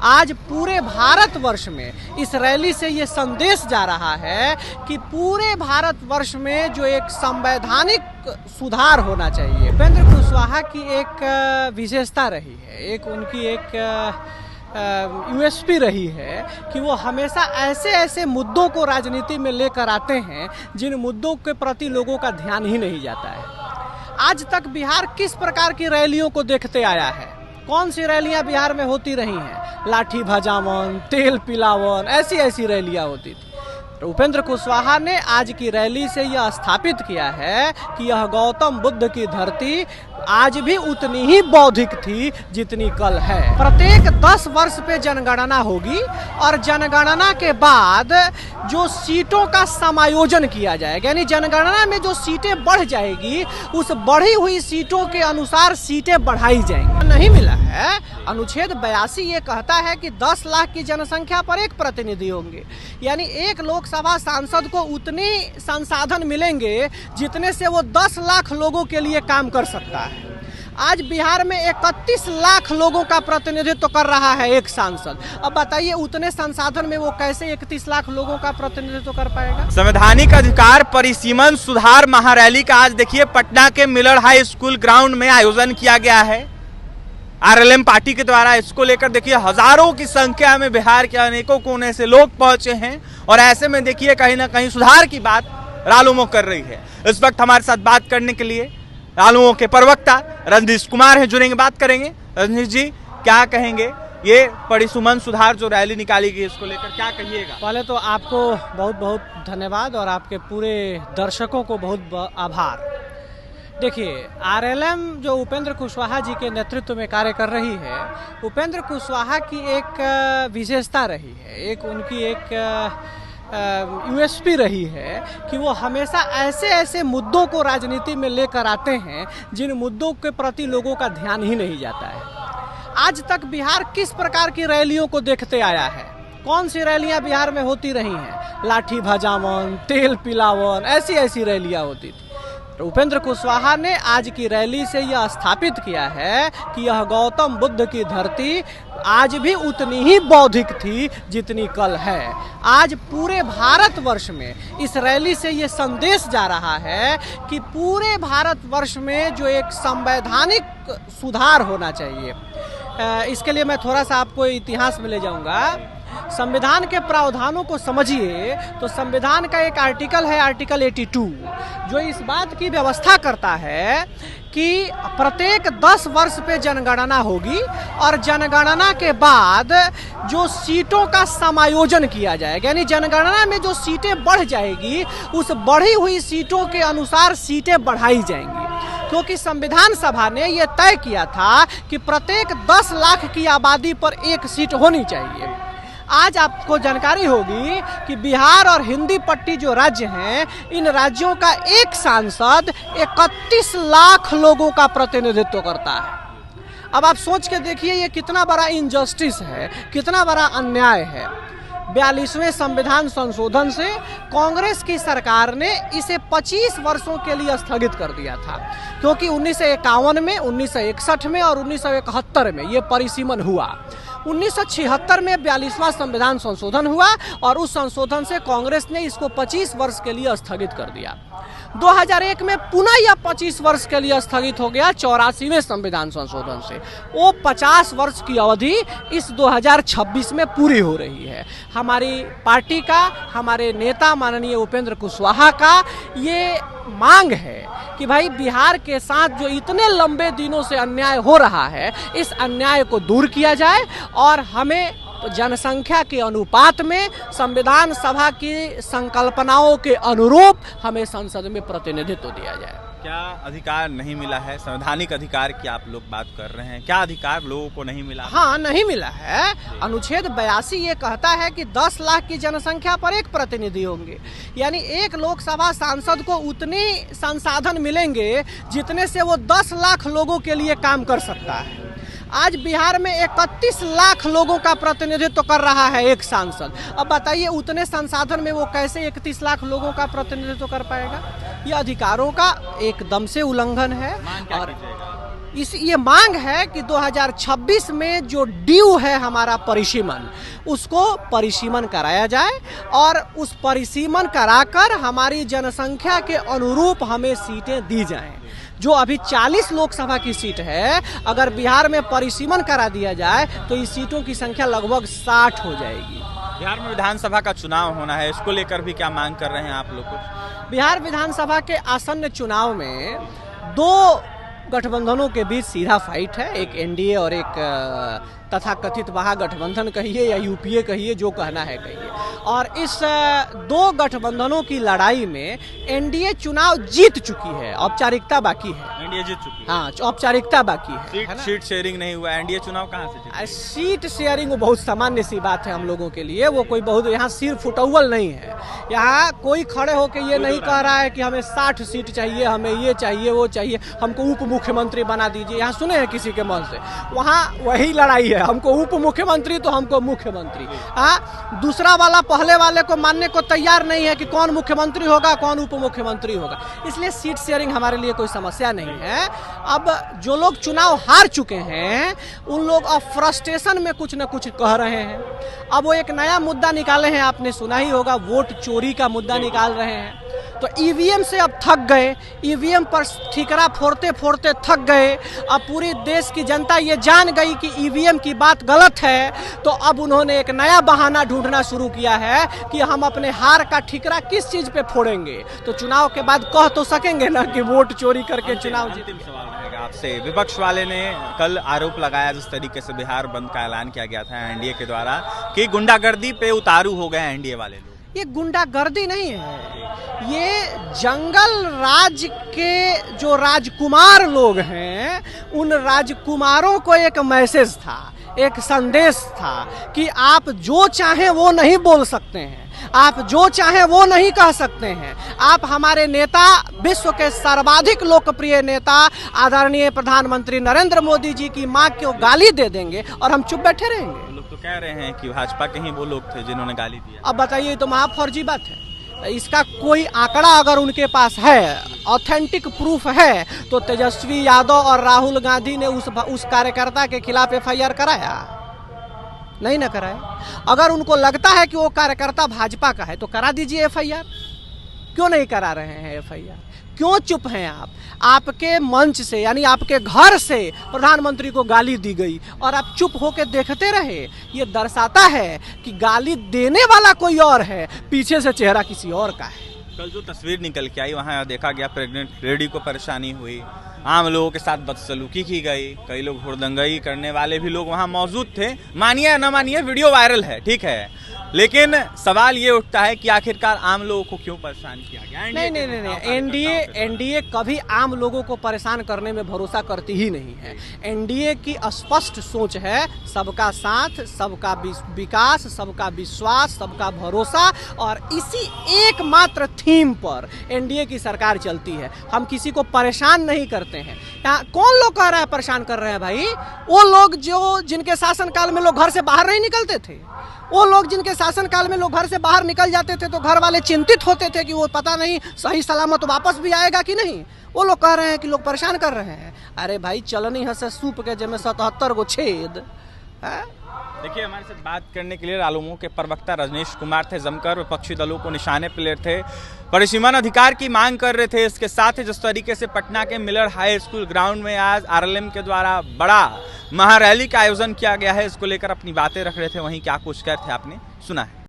आज पूरे भारतवर्ष में इस रैली से ये संदेश जा रहा है कि पूरे भारतवर्ष में जो एक संवैधानिक सुधार होना चाहिए। उपेंद्र कुशवाहा की एक विशेषता रही है, एक उनकी एक यूएसपी रही है कि वो हमेशा ऐसे ऐसे मुद्दों को राजनीति में लेकर आते हैं जिन मुद्दों के प्रति लोगों का ध्यान ही नहीं जाता है। आज तक बिहार किस प्रकार की रैलियों को देखते आया है? कौन सी रैलियां बिहार में होती रही हैं? लाठी भजावन, तेल पिलावन, ऐसी ऐसी रैलियां होती थी। तो उपेंद्र कुशवाहा ने आज की रैली से यह स्थापित किया है कि यह गौतम बुद्ध की धरती आज भी उतनी ही बौद्धिक थी जितनी कल है। प्रत्येक 10 वर्ष पे जनगणना होगी और जनगणना के बाद जो सीटों का समायोजन किया जाएगा, यानी जनगणना में जो सीटें बढ़ जाएगी उस बढ़ी हुई सीटों के अनुसार सीटें बढ़ाई जाएंगी। नहीं मिला है। अनुच्छेद 82 ये कहता है कि 10 लाख की जनसंख्या पर एक प्रतिनिधि होंगे, यानी एक लोकसभा सांसद को उतने संसाधन मिलेंगे जितने से वो 10 लाख लोगों के लिए काम कर सकता है। आज बिहार में 31 लाख लोगों का प्रतिनिधित्व कर रहा है एक सांसद। अब बताइए उतने संसाधन में वो कैसे 31 लाख लोगों का प्रतिनिधित्व कर पाएगा? संवैधानिक अधिकार परिसीमन सुधार महारैली का आज देखिए पटना के मिलर हाई स्कूल ग्राउंड में आयोजन किया गया है। आरएलएम पार्टी के द्वारा इसको लेकर देखिए हजारों की संख्या में बिहार के अनेकों कोने से लोग पहुंचे हैं और ऐसे में देखिए कहीं ना कहीं सुधार की बात रालोमो कर रही है। इस वक्त हमारे साथ बात करने के लिए रालोमो के प्रवक्ता रंजीश कुमार हैं, जुड़ेंगे, बात करेंगे। रंजीश जी, क्या कहेंगे? ये परिसीमन सुधार जो रैली निकाली गई इसको लेकर क्या कहिएगा? पहले तो आपको बहुत बहुत धन्यवाद और आपके पूरे दर्शकों को बहुत आभार। देखिए, आरएलएम जो उपेंद्र कुशवाहा जी के नेतृत्व में कार्य कर रही है, उपेंद्र कुशवाहा की एक विशेषता रही है, एक उनकी एक यूएसपी रही है कि वो हमेशा ऐसे ऐसे मुद्दों को राजनीति में लेकर आते हैं जिन मुद्दों के प्रति लोगों का ध्यान ही नहीं जाता है। आज तक बिहार किस प्रकार की रैलियों को देखते आया है? कौन सी रैलियां बिहार में होती रही हैं? लाठी भजावन, तेल पिलावन, ऐसी ऐसी रैलियां होती थी। तो उपेंद्र कुशवाहा ने आज की रैली से यह स्थापित किया है कि यह गौतम बुद्ध की धरती आज भी उतनी ही बौद्धिक थी जितनी कल है। आज पूरे भारतवर्ष में इस रैली से ये संदेश जा रहा है कि पूरे भारतवर्ष में जो एक संवैधानिक सुधार होना चाहिए। इसके लिए मैं थोड़ा सा आपको इतिहास में ले जाऊंगा। संविधान के प्रावधानों को समझिए तो संविधान का एक आर्टिकल है, आर्टिकल 82, जो इस बात की व्यवस्था करता है कि प्रत्येक 10 वर्ष पे जनगणना होगी और जनगणना के बाद जो सीटों का समायोजन किया जाएगा, यानी जनगणना में जो सीटें बढ़ जाएगी उस बढ़ी हुई सीटों के अनुसार सीटें बढ़ाई जाएंगी। क्योंकि संविधान सभा ने यह तय किया था कि प्रत्येक 10 लाख की आबादी पर एक सीट होनी चाहिए। आज आपको जानकारी होगी कि बिहार और हिंदी पट्टी जो राज्य हैं, इन राज्यों का एक सांसद 31 लाख लोगों का प्रतिनिधित्व करता है। अब आप सोच के देखिए ये कितना बड़ा इनजस्टिस है, कितना बड़ा अन्याय है। 42वें संविधान संशोधन से कांग्रेस की सरकार ने इसे 25 वर्षों के लिए स्थगित कर दिया था, क्योंकि 1951 में, 1961 में और 1971 में ये परिसीमन हुआ। 1976 में 42वां संविधान संशोधन हुआ और उस संशोधन से कांग्रेस ने इसको 25 वर्ष के लिए स्थगित कर दिया। 2001 में पुनः यह 25 वर्ष के लिए स्थगित हो गया 84वें संविधान संशोधन से। वो 50 वर्ष की अवधि इस 2026 में पूरी हो रही है। हमारी पार्टी का, हमारे नेता माननीय उपेंद्र कुशवाहा का ये मांग है कि भाई बिहार के साथ जो इतने लंबे दिनों से अन्याय हो रहा है, इस अन्याय को दूर किया जाए और हमें जनसंख्या के अनुपात में संविधान सभा की संकल्पनाओं के अनुरूप हमें संसद में प्रतिनिधित्व दिया जाए। क्या अधिकार नहीं मिला है? संवैधानिक अधिकार की आप लोग बात कर रहे हैं, क्या अधिकार लोगों को नहीं मिला? हाँ, नहीं मिला है। अनुच्छेद 82 ये कहता है कि 10 लाख की जनसंख्या पर एक प्रतिनिधि होंगे, यानी एक लोकसभा सांसद को उतने संसाधन मिलेंगे जितने से वो 10 लाख लोगों के लिए काम कर सकता है। आज बिहार में 31 लाख लोगों का प्रतिनिधित्व कर रहा है एक सांसद। अब बताइए उतने संसाधन में वो कैसे 31 लाख लोगों का प्रतिनिधित्व कर पाएगा? ये अधिकारों का एकदम से उल्लंघन है। और ये मांग है कि 2026 में जो ड्यू है हमारा परिसीमन, उसको परिसीमन कराया जाए और उस परिसीमन कराकर हमारी जनसंख्या के अनुरूप हमें सीटें दी जाएं। जो अभी 40 लोकसभा की सीट है, अगर बिहार में परिसीमन करा दिया जाए तो इस सीटों की संख्या लगभग 60 हो जाएगी। बिहार में विधानसभा का चुनाव होना है, इसको लेकर भी क्या मांग कर रहे हैं आप लोग कुछ? बिहार विधानसभा के आसन्न चुनाव में दो गठबंधनों के बीच सीधा फाइट है, एक एनडीए और एक तथाकथित महागठबंधन कहिए या यूपीए कहिए, जो कहना है कहिए। और इस दो गठबंधनों की लड़ाई में एनडीए चुनाव जीत चुकी है, औपचारिकता बाकी है। एनडीए जीत चुकी है, हाँ, औपचारिकता बाकी है। सीट शेयरिंग नहीं हुआ, एनडीए चुनाव कहाँ से जीता? सीट शेयरिंग वो बहुत सामान्य सी बात है हम लोगों के लिए, वो कोई बहुत यहाँ सिर फुटौल नहीं है। यहाँ कोई खड़े होकर ये नहीं कह रहा है कि हमें 60 सीट चाहिए, हमें ये चाहिए वो चाहिए, हमको उप मुख्यमंत्री बना दीजिए। यहाँ सुने हैं किसी के मन से? वहाँ वही लड़ाई है, हमको उप मुख्यमंत्री तो हमको मुख्यमंत्री। हाँ, दूसरा वाला पहले वाले को मानने को तैयार नहीं है कि कौन मुख्यमंत्री होगा कौन उप मुख्यमंत्री होगा। इसलिए सीट शेयरिंग हमारे लिए कोई समस्या नहीं है। अब जो लोग चुनाव हार चुके हैं उन लोग अब फ्रस्ट्रेशन में कुछ न कुछ कह रहे हैं। अब वो एक नया मुद्दा निकाले हैं, आपने सुना ही होगा, वोट चोरी का मुद्दा निकाल रहे हैं। तो ईवीएम से अब थक गए, ईवीएम पर ठीकरा फोड़ते फोड़ते थक गए। अब पूरे देश की जनता ये जान गई कि ईवीएम की बात गलत है, तो अब उन्होंने एक नया बहाना ढूंढना शुरू किया है कि हम अपने हार का ठीकरा किस चीज पे फोड़ेंगे। तो चुनाव के बाद कह तो सकेंगे ना कि वोट चोरी करके चुनाव जीते। सवाल रहेगा आपसे, विपक्ष वाले ने कल आरोप लगाया जिस तरीके से बिहार बंद का ऐलान किया गया था एनडीए के द्वारा कि गुंडागर्दी पे उतारू हो गए हैं एनडीए वाले लोग। ये गुंडागर्दी नहीं है, ये जंगल राज के जो राजकुमार लोग हैं उन राजकुमारों को एक मैसेज था, एक संदेश था कि आप जो चाहें वो नहीं बोल सकते हैं, आप जो चाहें वो नहीं कह सकते हैं। आप हमारे नेता, विश्व के सर्वाधिक लोकप्रिय नेता आदरणीय प्रधानमंत्री नरेंद्र मोदी जी की मां को गाली दे देंगे और हम चुप बैठे रहेंगे। लोग तो कह रहे हैं कि भाजपा के ही वो लोग थे जिन्होंने गाली दिया। अब बताइए, तो महाफर्जी बात है। इसका कोई आंकड़ा अगर उनके पास है, ऑथेंटिक प्रूफ है, तो तेजस्वी यादव और राहुल गांधी ने उस कार्यकर्ता के खिलाफ एफआईआर कराया? नहीं ना कराया। अगर उनको लगता है कि वो कार्यकर्ता भाजपा का है तो करा दीजिए एफआईआर। क्यों नहीं करा रहे हैं एफआईआर? क्यों चुप हैं आप? आपके मंच से, यानी आपके घर से प्रधानमंत्री को गाली दी गई और आप चुप होकर देखते रहे। ये दर्शाता है कि गाली देने वाला कोई और है, पीछे से चेहरा किसी और का है। कल जो तस्वीर निकल के आई वहाँ देखा गया प्रेग्नेंट लेडी को परेशानी हुई, आम लोगों के साथ बदसलूकी की गई, कई लोग हुड़दंगई करने वाले भी लोग वहाँ मौजूद थे। मानिए या न मानिए, वीडियो वायरल है, ठीक है, लेकिन सवाल ये उठता है कि आखिरकार आम लोगों को क्यों परेशान किया गया? नहीं, एनडीए कभी आम लोगों को परेशान करने में भरोसा करती ही नहीं है। एनडीए की स्पष्ट सोच है सबका साथ, सबका विकास, सबका विश्वास, सबका भरोसा, और इसी एकमात्र थीम पर एनडीए की सरकार चलती है। हम किसी को परेशान नहीं करते हैं। यहाँ कौन लोग कह रहा है परेशान कर रहे हैं भाई? वो लोग जिनके शासनकाल में लोग घर से बाहर नहीं निकलते थे, वो लोग जिनके शासनकाल में लोग घर से बाहर निकल जाते थे तो घर वाले चिंतित होते थे कि वो पता नहीं सही सलामत वापस भी आएगा कि नहीं। वो लोग कह रहे हैं कि लोग परेशान कर रहे हैं। अरे भाई, चलनी हंसे सूप के जिसमें 77 गो छेद है। देखिए, हमारे साथ बात करने के लिए रालोमो के प्रवक्ता रजनीश कुमार थे, जमकर विपक्षी दलों को निशाने पर ले थे, परिसीमन अधिकार की मांग कर रहे थे। इसके साथ ही जिस तरीके से पटना के मिलर हाई स्कूल ग्राउंड में आज आरएलएम के द्वारा बड़ा महारैली का आयोजन किया गया है, इसको लेकर अपनी बातें रख रहे थे। वहीं क्या कुछ कहते थे आपने सुना है।